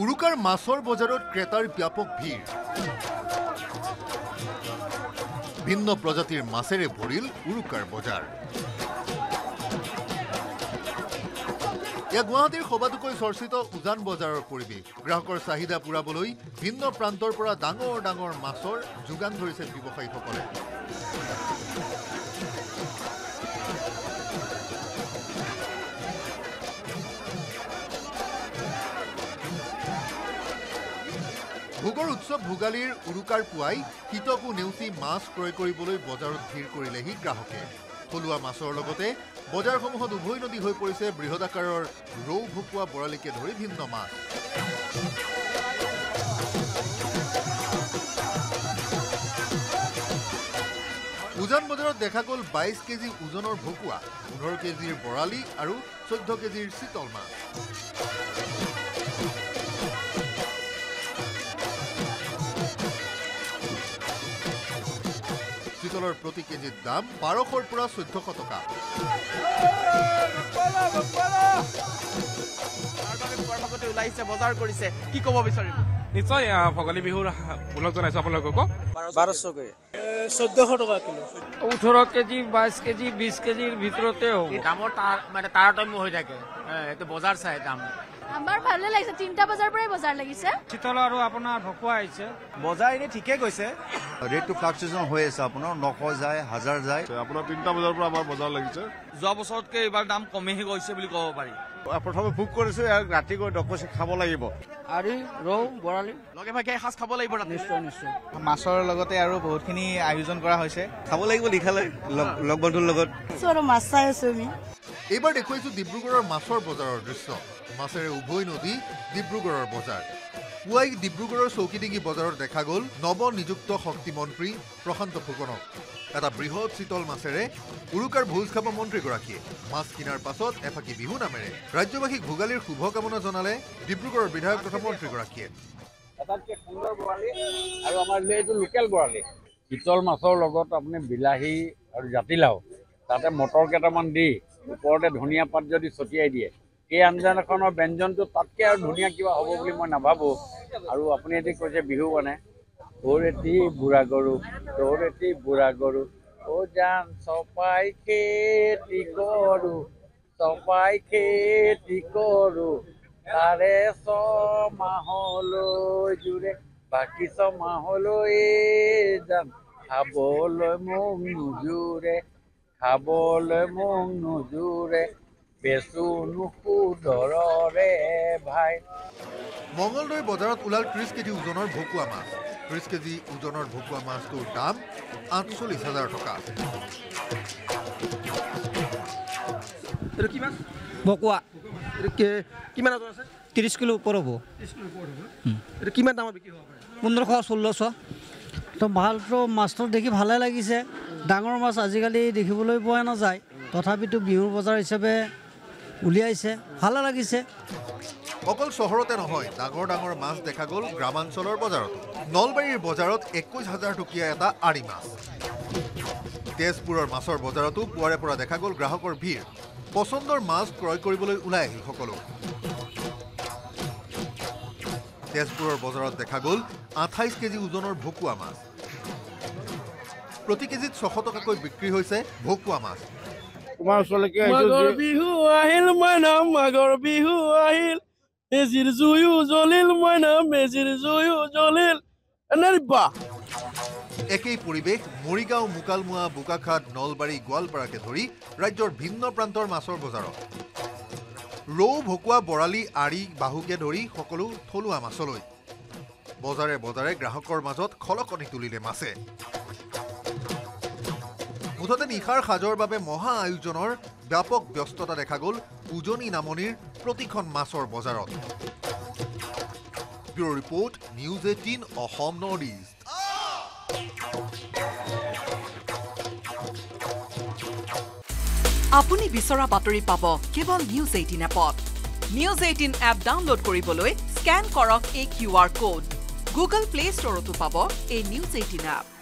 উৰুকাৰ মাছৰ বজাৰত ক্ৰেতাৰ ব্যাপক ভিৰ ভিন্ন প্ৰজাতিৰ মাছেৰে ভৰিল উৰুকাৰ বজাৰ গুৱাহাটীৰ সবাতোকৈ চৰ্চিত উজান বজাৰৰ পৰিৱেশ গ্ৰাহকৰ চাহিদা পূৰাবলৈ ভিন্ন প্ৰান্তৰ পৰা ডাঙৰ ডাঙৰ মাছৰ যোগান ধৰিছে ব্যৱসায়ীসকলে ভোগৰ উৎসৱ ভোগালীৰ উৰুকাৰ পুৱাই শীতকো নেওচি মাছ ক্ৰয় কৰিবলৈ বজাৰত ভিৰ কৰিলেহি গ্ৰাহকে থলুৱা মাছৰ লগতে বজাৰসমূহত উভৈনদী হৈ পৰিছে বৃহদাকাৰৰ ৰৌ ভকুৱা বৰালিকে ধৰি ভিন্ন মাছ উজান বজাৰত দেখা গ'ল 22 কেজি ওজনৰ ভকুৱা 15 কেজিৰ বৰালি আৰু 14 কেজিৰ চিতল মাছ চিতলৰ প্ৰতি কেজিৰ দাম 1200ৰ পৰা 1400 টকা ওলাইছে বজাৰ কৰিছে কি ক'ব বিচাৰিব নিশ্চয় ভোগালী বিহুৰ উপলক্ষ জনাইছো আপোনালোকক 1200 কৈ 1400 টকা কিলো 18 কেজি 22 কেজি 20 কেজিৰ ভিতৰতে হ'ব দামৰ মানে তাৰতম্য হৈ থাকে এটো বজাৰ চাই দাম আমাৰ ভালে লাগিছে 3টা বজাৰ পৰাই বজাৰ লাগিছে চিতল আৰু আপোনাৰ ভকুৱা আহিছে বজাৰ এনে ঠিকে গৈছে ৰেটটো ফ্লাকচুৱেশ্যন হৈ আছে আপোনাৰ 900 যায় 1000 যায় আপোনাৰ 3টা বজাৰ পৰা আমাৰ বজাৰ লাগিছে যোৱা বছৰতকৈ এইবাৰ দাম কমেহে গৈছে বুলি ক'ব পাৰি প্ৰথমে বুক কৰিছো ৰাতি গৈ ডকচি খাব লাগিব আৰু ৰৌ বৰালি লগে ভাগে এসাঁজ খাব লাগিব নিশ্চয় নিশ্চয় মাছৰ লগতে আৰু বহুতখিনি আয়োজন কৰা হৈছে খাব লাগিব লিখালে লগ বন্ধুৰ লগত মাছ চাই আছো আমি এইবাৰ দেখুৱাইছো ডিব্ৰুগড়ৰ মাছৰ বজাৰৰ দৃশ্য মাছেৰে উভৈ নদী ডিব্ৰুগড়ৰ বজাৰ পুৱাই ডিব্ৰুগড়ৰ চৌকিডিঙি বজাৰত দেখা গ'ল নৱ নিযুক্ত শক্তিমন্ত্ৰী প্ৰশান্ত ফুকনক এটা বৃহৎ চিতল মাছেৰে উৰুকাৰ ভোজ খাব মন্ত্ৰীগৰাকীয়ে মাছ কিনাৰ পাছত এফাকি বিহু নামেৰে ৰাজ্যবাসীক ভোগালীৰ শুভকামনা জনালে ডিব্ৰুগড়ৰ বিধায়ক তথা মন্ত্ৰীগৰাকীয়ে আটাইতকৈ সুন্দৰ বৰালি আৰু আমাৰ এইটো লোকেল বৰালি চিতল মাছৰ লগত আপুনি বিলাহী আৰু জাতিলাও তাতে মটৰ কেইটামান দি ওপৰতে ধনিয়া পাত যদি ছটিয়াই দিয়ে এই আঞ্জাখনৰ ব্যঞ্জনটো তাতকৈ আৰু ধুনীয়া কিবা হ'ব বুলি মই নাভাবোঁ আৰু আপুনি এটি কৈছে বিহু মানে ওৰেতি বুঢ়া গৰু তোৰেতি বুঢ়া গৰু ও জান চপাই খেতি কৰোঁ তাৰে ছমাহলৈ জোৰে বাকী ছমাহলৈ যাম খাবলৈ মোক নোজোৰে বেচু নুসুদৰৰে ভাই মঙলদৈ বজাৰত ওলাল 30 কেজি ওজনৰ ভকুৱা মাছ 30 কেজি ওজনৰ ভকুৱা মাছটোৰ দাম 48,000 টকা ভকুৱা কিমান ওজন আছে 30 কিলো ওপৰ হ'ব 30 কিলো ওপৰ হ'ব এটা কিমান দামত বিক্ৰী হ'ব পাৰে 1500 1600 তো ভালটো মাছটো দেখি ভালে লাগিছে ডাঙৰ মাছ আজিকালি দেখিবলৈ পোৱা নাযায় তথাপিতো বিহুৰ বজাৰ হিচাপে উলিয়াইছে ভালে লাগিছে অকল চহৰতে নহয় ডাঙৰ ডাঙৰ মাছ দেখা গ'ল গ্ৰামাঞ্চলৰ বজাৰত নলবাৰীৰ বজাৰত 21,000 টকীয়া এটা আৰি মাছ তেজপুৰৰ মাছৰ বজাৰতো পুৱাৰে পৰা দেখা গ'ল গ্ৰাহকৰ ভিৰ পচন্দৰ মাছ ক্ৰয় কৰিবলৈ ওলাই আহিল সকলো তেজপুৰৰ বজাৰত দেখা গ'ল 28 কেজি ওজনৰ ভকুৱা মাছ প্ৰতি কেজিত 600 টকাকৈ বিক্ৰী হৈছে ভকুৱা মাছ তোমাৰ ওচৰলৈকে মাঘৰ বিহু আহিল মইনাম মাঘৰ বিহু আহিল মেজিৰ জুয়ো জ্বলিল মইনাম মেজিৰ জুয়ো জ্বলিল এনেবা একেই পৰিৱেশ মৰিগাঁও মুকালমুৱা বোকাখাট নলবাৰী গোৱালপাৰাকে ধৰি ৰাজ্যৰ ভিন্ন প্ৰান্তৰ মাছৰ বজাৰত ৰৌ ভকুৱা বৰালি আৰি বাহুকে ধৰি সকলো থলুৱা মাছলৈ বজাৰে বজাৰে গ্ৰাহকৰ মাজত খলকনি তুলিলে মাছে মুঠতে নিশাৰ সাজৰ বাবে মহা আয়োজনৰ ব্যাপক ব্যস্ততা দেখা গ'ল উজনি নামনিৰ প্ৰতিখন মাছৰ বজাৰত bureau report news 18 Assam north east আপুনি বিচৰা বাতৰি পাব কেৱল নিউজ 18 এপত নিউজ 18 এপ ডাউনলোড কৰিবলৈ স্ক্যান কৰক এই QR কোড গুগল প্লে ষ্টৰতো পাব এই নিউজ 18 এপ